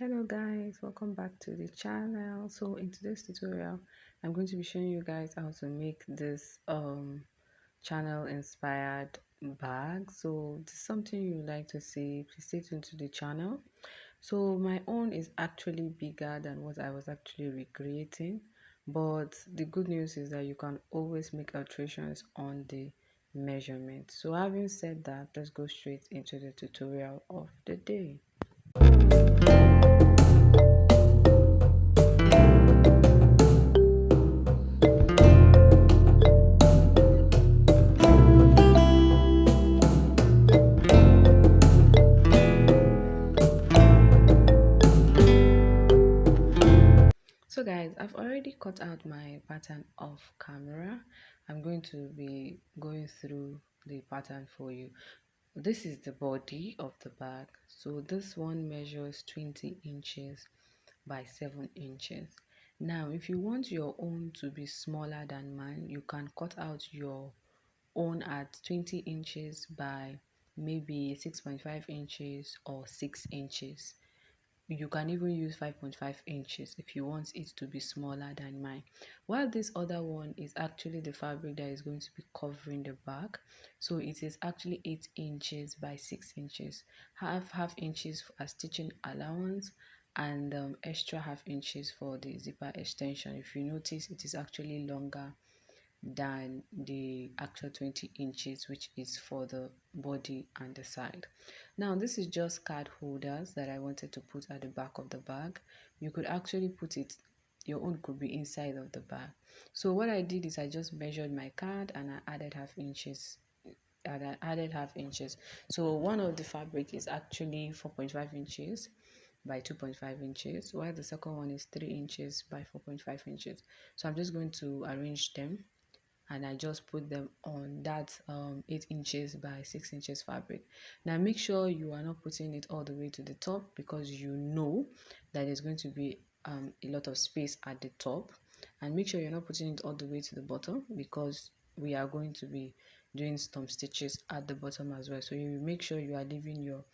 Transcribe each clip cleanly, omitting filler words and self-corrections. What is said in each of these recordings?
Hello guys, welcome back to the channel. So in today's tutorial, I'm going to be showing you guys how to make this channel inspired bag. So this is something you like to see, please stay tuned to the channel. So my own is actually bigger than what I was actually recreating, but the good news is that you can always make alterations on the measurement. So having said that, let's go straight into the tutorial of the day. So guys, I've already cut out my pattern off camera. I'm going to be going through the pattern for you. This is the body of the bag. So this one measures 20 inches by 7 inches. Now, if you want your own to be smaller than mine, you can cut out your own at 20 inches by maybe 6.5 inches or 6 inches. You can even use 5.5 inches if you want it to be smaller than mine, while this other one is actually the fabric that is going to be covering the back. So it is actually 8 inches by 6 inches, half inches as stitching allowance, and extra half inches for the zipper extension. If you notice, it is actually longer than the actual 20 inches, which is for the body and the side. Now this is just card holders that I wanted to put at the back of the bag. You could actually put it, your own could be inside of the bag. So what I did is I just measured my card and I added half inches, so one of the fabric is actually 4.5 inches by 2.5 inches, while the second one is 3 inches by 4.5 inches. So I'm just going to arrange them and I just put them on that 8 inches by 6 inches fabric. Now make sure you are not putting it all the way to the top, because you know that there's going to be a lot of space at the top, and make sure you're not putting it all the way to the bottom, because we are going to be doing some stitches at the bottom as well. So you make sure you are leaving your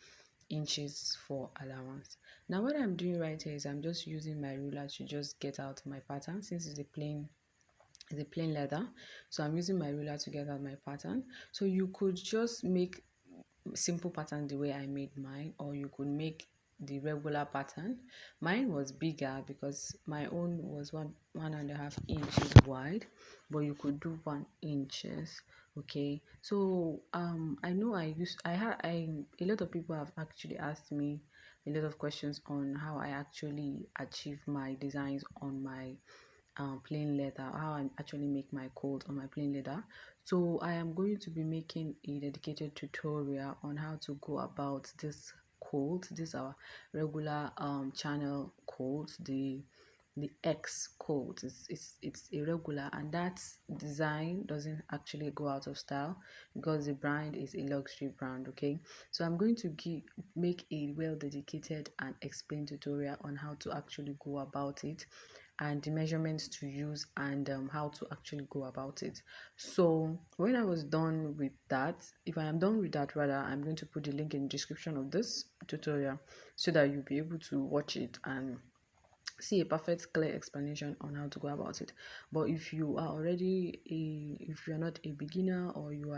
inches for allowance. Now what I'm doing right here is I'm just using my ruler to just get out my pattern, since it's a plain leather. So I'm using my ruler to get out my pattern. So you could just make simple pattern the way I made mine, or you could make the regular pattern. Mine was bigger because my own was 1.5 inches wide, but you could do 1 inches. Okay, so I know a lot of people have actually asked me a lot of questions on how I actually achieve my designs on my plain leather, how I actually make my coat on my plain leather. So I am going to be making a dedicated tutorial on how to go about this coat. This is our regular channel coat, the X coat. It's irregular, and that design doesn't actually go out of style because the brand is a luxury brand. Okay, so I'm going to make a well dedicated and explained tutorial on how to actually go about it, and the measurements to use, and how to actually go about it. So when I was done with that, if I am done with that rather, I'm going to put the link in the description of this tutorial so that you'll be able to watch it and see a perfect clear explanation on how to go about it. But if you are already if you're not a beginner, or you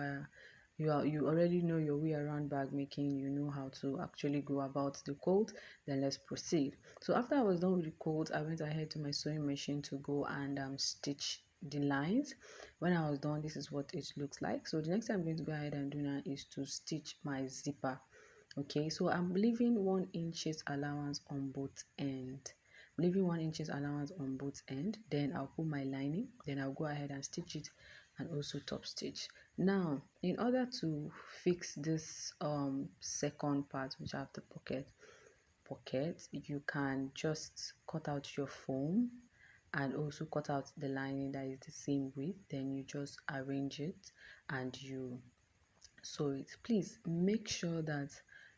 already know your way around bag making, you know how to actually go about the coat, then let's proceed. So after I was done with the coat, I went ahead to my sewing machine to go and stitch the lines. When I was done, this is what it looks like. So the next thing I'm going to go ahead and do now is to stitch my zipper. Okay, so I'm leaving 1 inches allowance on both end, leaving 1 inches allowance on both end. Then I'll put my lining, then I'll go ahead and stitch it, and also top stitch. Now in order to fix this second part, which I have the pocket, you can just cut out your foam and also cut out the lining that is the same width. Then you just arrange it and you sew it. Please make sure that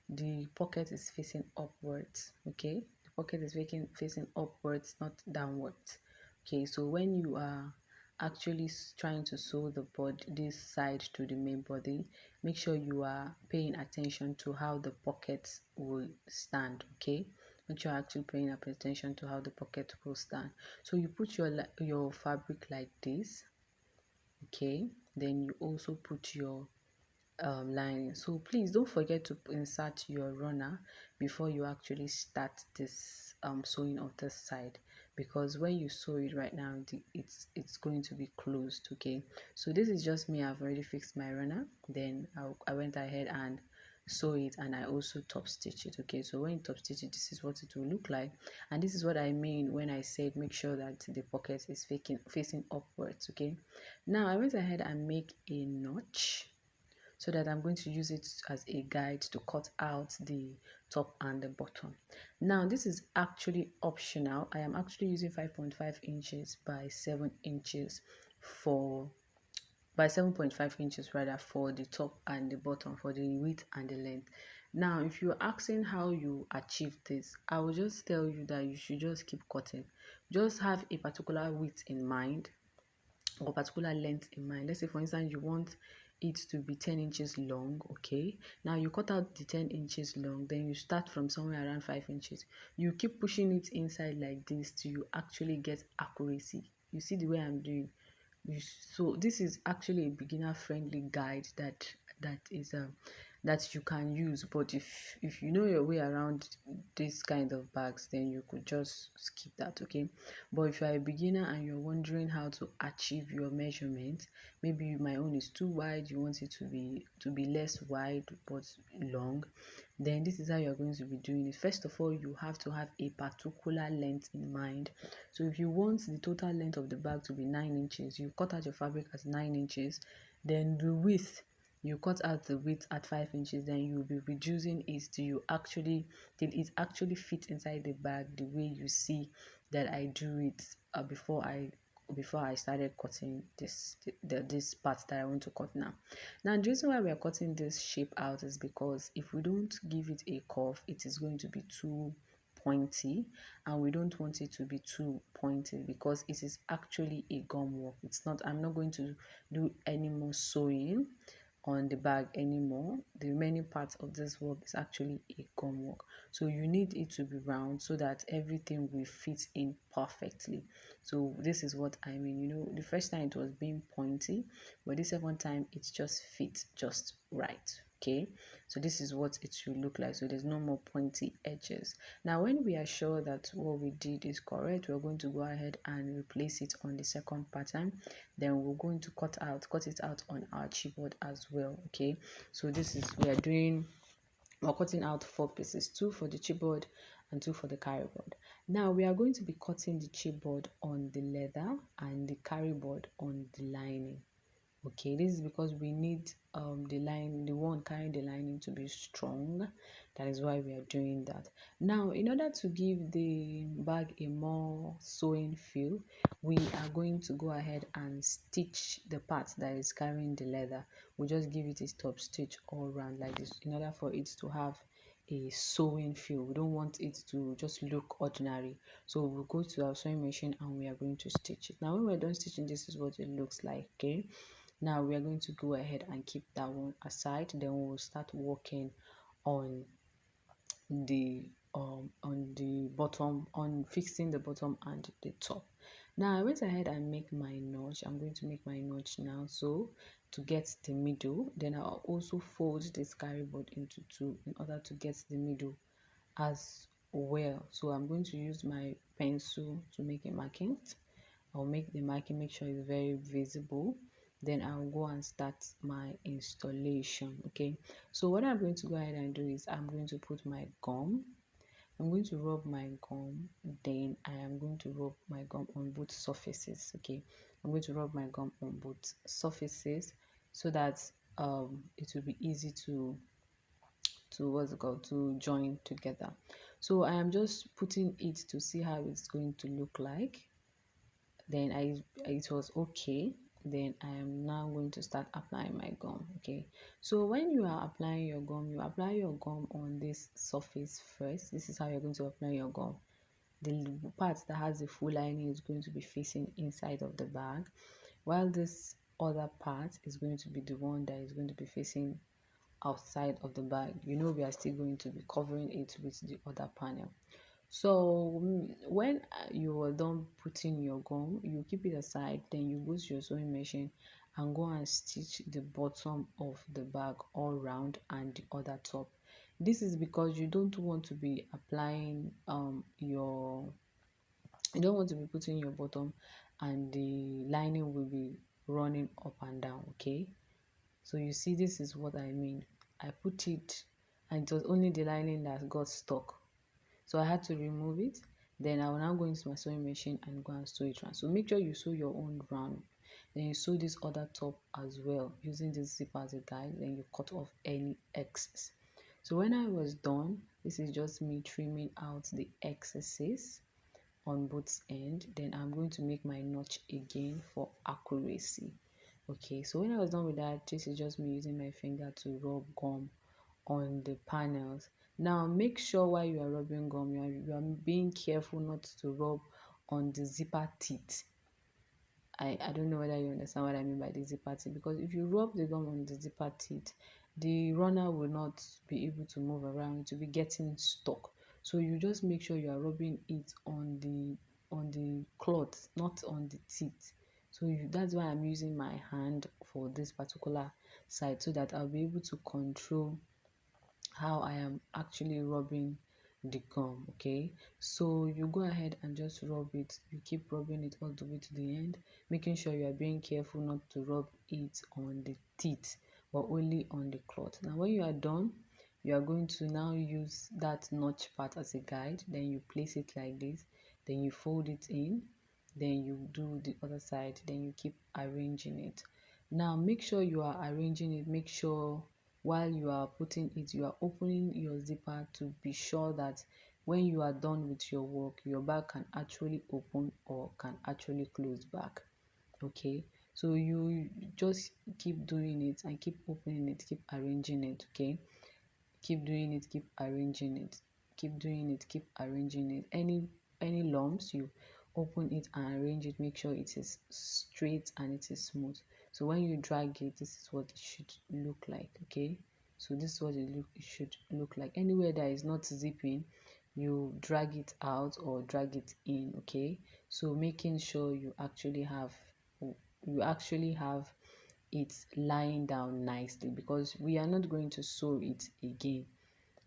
the pocket is facing upwards. Okay, the pocket is facing upwards, not downwards. Okay, so when you are actually trying to sew the body, this side to the main body, make sure you are paying attention to how the pockets will stand. Okay, Make sure you're actually paying attention to how the pocket will stand. So you put your fabric like this, okay? Then you also put your lining. So please don't forget to insert your runner before you actually start this sewing of this side, because when you sew it right now, it's going to be closed. Okay, so this is just me. I've already fixed my runner. Then I went ahead and sew it, and I also top stitch it. Okay, so when you top stitch it, this is what it will look like, and this is what I mean when I said make sure that the pocket is facing upwards. Okay, now I went ahead and make a notch, so that I'm going to use it as a guide to cut out the top and the bottom. Now this is actually optional. I am actually using 5.5 inches by 7 inches for 7.5 inches rather, for the top and the bottom, for the width and the length. Now if you're asking how you achieve this, I will just tell you that you should just keep cutting. Just have a particular width in mind or particular length in mind. Let's say for instance you want it to be 10 inches long. Okay, now you cut out the 10 inches long, then you start from somewhere around 5 inches. You keep pushing it inside like this till you actually get accuracy. You see the way I'm doing. So this is actually a beginner friendly guide that is that you can use. But if you know your way around this kind of bags, then you could just skip that. Okay, but if you are a beginner and you're wondering how to achieve your measurement, maybe my own is too wide, you want it to be less wide but long, then this is how you're going to be doing it. First of all, you have to have a particular length in mind. So if you want the total length of the bag to be 9 inches, you cut out your fabric as 9 inches, then the width, you cut out the width at 5 inches, then you'll be reducing it till it actually fit inside the bag the way you see that I do it before I started cutting this part that I want to cut now. Now the reason why we are cutting this shape out is because if we don't give it a curve, it is going to be too pointy, and we don't want it to be too pointy because it is actually a gum work. I'm not going to do any more sewing on the bag anymore. The remaining part of this work is actually a gum work, so you need it to be round so that everything will fit in perfectly. So this is what I mean. The first time it was being pointy, but the second time it's just fit just right. Okay, so this is what it should look like. So there's no more pointy edges. Now when we are sure that what we did is correct, we're going to go ahead and replace it on the second pattern. Then we're going to cut it out on our chipboard as well. Okay, so this is we're cutting out 4 pieces, 2 for the chipboard and 2 for the carry board. Now we are going to be cutting the chipboard on the leather and the carry board on the lining. Okay, this is because we need the one carrying the lining to be strong. That is why we are doing that. Now in order to give the bag a more sewing feel, we are going to go ahead and stitch the part that is carrying the leather. We'll just give it a top stitch all around like this in order for it to have a sewing feel. We don't want it to just look ordinary, so we'll go to our sewing machine and we are going to stitch it. Now when we're done stitching, this is what it looks like. Okay, now we are going to go ahead and keep that one aside. Then we'll start working on the bottom, on fixing the bottom and the top. Now I went ahead and make my notch. I'm going to make my notch now, so to get the middle. Then I'll also fold this carry board into 2 in order to get the middle as well. So I'm going to use my pencil to make a marking. I'll make the marking, make sure it's very visible. Then I'll go and start my installation. Okay, so what I'm going to go ahead and do is I'm going to put my gum. I'm going to rub my gum. Then I am going to rub my gum on both surfaces. Okay, I'm going to rub my gum on both surfaces so that it will be easy to to join together. So I am just putting it to see how it's going to look like. Then it was okay. Then I am now going to start applying my gum. Okay, so when you are applying your gum, you apply your gum on this surface first. This is how you're going to apply your gum. The part that has the full lining is going to be facing inside of the bag, while this other part is going to be the one that is going to be facing outside of the bag. We are still going to be covering it with the other panel. So when you are done putting your gum, you keep it aside, then you go to your sewing machine and go and stitch the bottom of the bag all round and the other top. This is because you don't want to be applying your you don't want to be putting your bottom and the lining will be running up and down, okay? So you see, this is what I mean. I put it and it was only the lining that got stuck. So I had to remove it. Then I will now go into my sewing machine and go and sew it round. So make sure you sew your own round. Then you sew this other top as well using this zipper as a guide. Then you cut off any excess. So when I was done, this is just me trimming out the excesses on both end. Then I'm going to make my notch again for accuracy. Okay, so when I was done with that, this is just me using my finger to rub gum on the panels. Now make sure while you are rubbing gum, you are being careful not to rub on the zipper teeth. I don't know whether you understand what I mean by the zipper teeth, because if you rub the gum on the zipper teeth, the runner will not be able to move around, to be getting stuck. So you just make sure you are rubbing it on the cloth, not on the teeth. So that's why I'm using my hand for this particular side, so that I'll be able to control how I am actually rubbing the gum. Okay, so you go ahead and just rub it. You keep rubbing it all the way to the end, making sure you are being careful not to rub it on the teeth but only on the cloth. Now when you are done, you are going to now use that notch part as a guide. Then you place it like this, then you fold it in, then you do the other side, then you keep arranging it. Now make sure you are arranging it. Make sure while you are putting it, you are opening your zipper to be sure that when you are done with your work, your bag can actually open or can actually close back. Okay, so you just keep doing it and keep opening it, keep arranging it. Okay, keep doing it, keep arranging it, keep doing it, keep arranging it. Any lumps, you open it and arrange it. Make sure it is straight and it is smooth. So when you drag it, this is what it should look like. Okay, so this is what it should look like. Anywhere that is not zipping, you drag it out or drag it in. Okay, so making sure you actually have it lying down nicely, because we are not going to sew it again.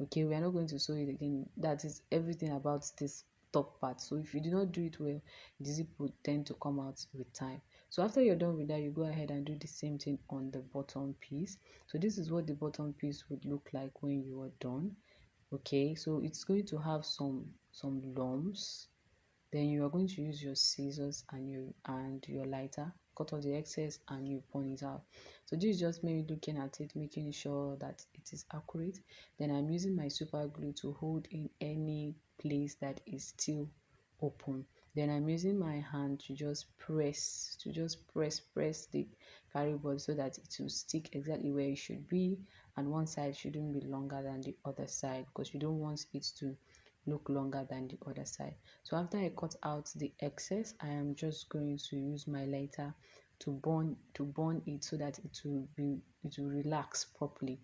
Okay, we are not going to sew it again. That is everything about this top part. So if you do not do it well, the zip would tend to come out with time. So after you're done with that, you go ahead and do the same thing on the bottom piece. So this is what the bottom piece would look like when you are done. Okay, so it's going to have some lumps. Then you are going to use your scissors and your lighter, cut off the excess and you point it out. So this is just me looking at it, making sure that it is accurate. Then I'm using my super glue to hold in any place that is still open. Then I'm using my hand to just press the carry board so that it will stick exactly where it should be, and one side shouldn't be longer than the other side, because you don't want it to look longer than the other side. So after I cut out the excess, I am just going to use my lighter to burn it so that it will relax properly.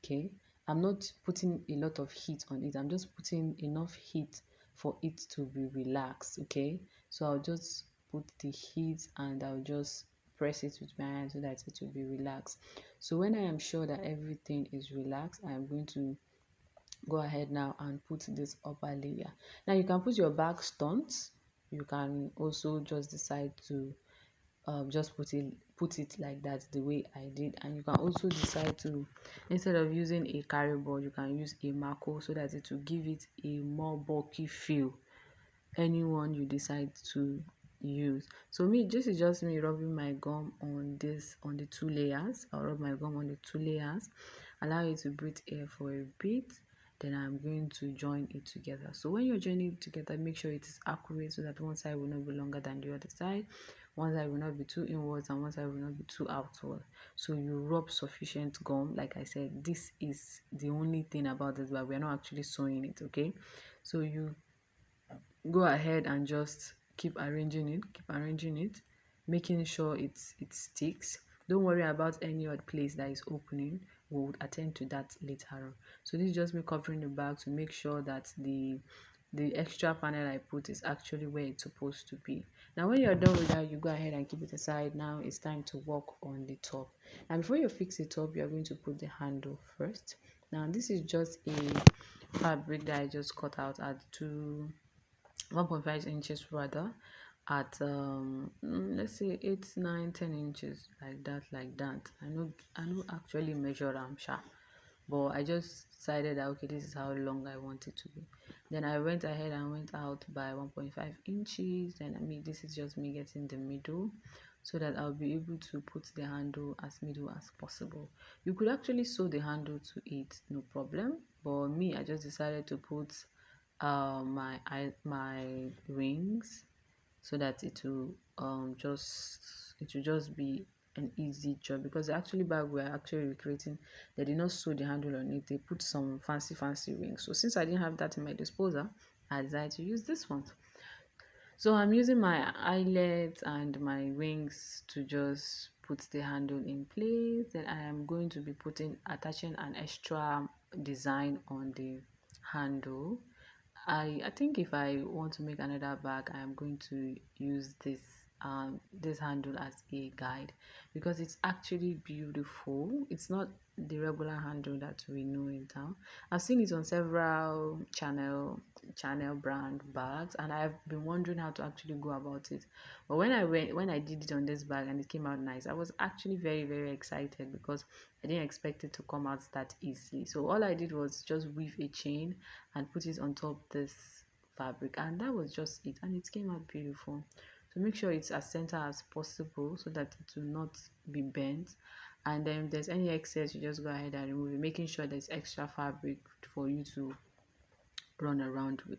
Okay, I'm not putting a lot of heat on it. I'm just putting enough heat for it to be relaxed. Okay, so I'll just put the heat and I'll just press it with my hand so that it will be relaxed. So when I am sure that everything is relaxed, I'm going to go ahead now and put this upper layer. Now you can put your back stunts. You can also just decide to just put it like that, the way I did. And you can also decide to, instead of using a carry board, you can use a marco so that it will give it a more bulky feel. Anyone you decide to use. So this is just me rubbing my gum on the two layers. I'll rub my gum on the two layers, allow it to breathe air for a bit, then I'm going to join it together. So when you're joining it together, make sure it is accurate so that one side will not be longer than the other side, one side will not be too inwards and one side will not be too outward. So you rub sufficient gum. Like I said, this is the only thing about this, but we're not actually sewing it. Okay, so you go ahead and just keep arranging it, making sure it sticks. Don't worry about any odd place that is opening. We'll attend to that later on. So this is just me covering the bag to make sure that the extra panel I put is actually where it's supposed to be. Now when you're done with that, you go ahead and keep it aside. Now it's time to work on the top. And before you fix the top, you're going to put the handle first. Now this is just a fabric that I just cut out at 1.5 inches rather, at let's say 8, 9, 10 inches, like that. I know actually measure sharp, but I just decided that okay, this is how long I want it to be. Then I went ahead and went out by 1.5 inches. Then this is just me getting the middle, so that I'll be able to put the handle as middle as possible. You could actually sew the handle to it, no problem, but me, I just decided to put my rings, so that it will just be an easy job, because the actually bag we're actually recreating, they did not sew the handle on it, they put some fancy rings. So since I didn't have that in my disposal, I decided to use this one. So I'm using my eyelet and my rings to just put the handle in place. Then I am going to be attaching an extra design on the handle. I think if I want to make another bag, I am going to use this handle as a guide, because it's actually beautiful. It's not the regular handle that we know in town. I've seen it on several channel brand bags, and I've been wondering how to actually go about it. But when I did it on this bag and it came out nice, I was actually very excited, because I didn't expect it to come out that easily. So all I did was just weave a chain and put it on top this fabric, and that was just it, and it came out beautiful. So make sure it's as center as possible, so that it will not be bent. And then if there's any excess, you just go ahead and remove it, making sure there's extra fabric for you to run around with.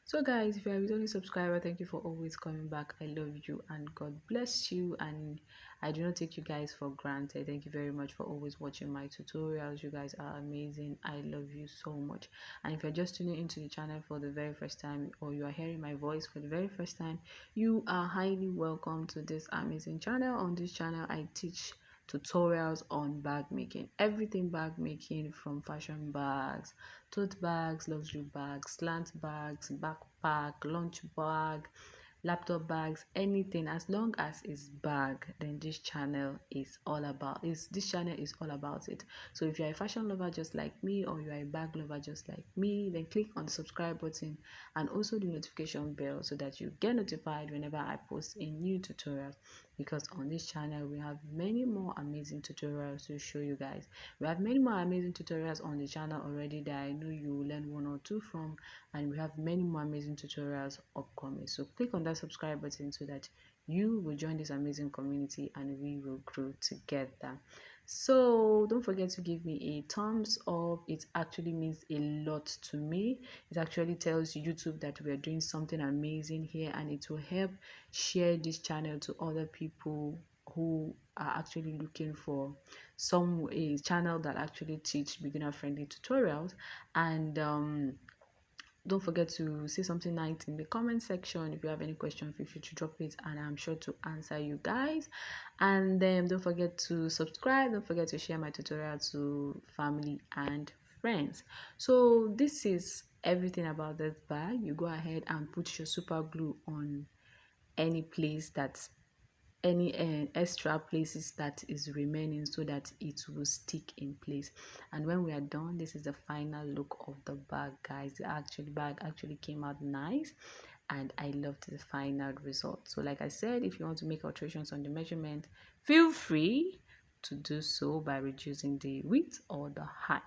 So guys, if you're a returning subscriber, thank you for always coming back. I love you and God bless you, and I do not take you guys for granted. Thank you very much for always watching my tutorials. You guys are amazing. I love you so much. And if you're just tuning into the channel for the very first time, or you are hearing my voice for the very first time, you are highly welcome to this amazing channel. On this channel, I teach tutorials on bag making, everything bag making, from fashion bags, tote bags, luxury bags, slant bags, backpack, lunch bag, laptop bags, anything. As long as it's bag, then this channel is all about it. So if you're a fashion lover just like me, or you are a bag lover just like me, then click on the subscribe button and also the notification bell, so that you get notified whenever I post a new tutorial, because on this channel we have many more amazing tutorials to show you guys. We have many more amazing tutorials on the channel already that I know you will learn one or two from, and we have many more amazing tutorials upcoming. So click on that subscribe button, so that you will join this amazing community and we will grow together. So don't forget to give me a thumbs up. It actually means a lot to me. It actually tells YouTube that we are doing something amazing here, and it will help share this channel to other people who are actually looking for a channel that actually teach beginner friendly tutorials. And don't forget to say something nice in the comment section. If you have any question, feel free to drop it, and I'm sure to answer you guys. And then don't forget to subscribe. Don't forget to share my tutorial to family and friends. So this is everything about this bag. You go ahead and put your super glue on any place that's any extra places that is remaining, so that it will stick in place. And when we are done, this is the final look of the bag, guys. The bag actually came out nice, and I loved the final result. So like I said, if you want to make alterations on the measurement, feel free to do so by reducing the width or the height.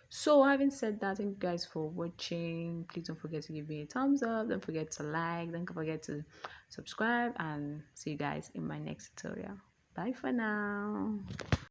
So having said that, thank you guys for watching. Please don't forget to give me a thumbs up, don't forget to like, don't forget to subscribe, and see you guys in my next tutorial. Bye for now.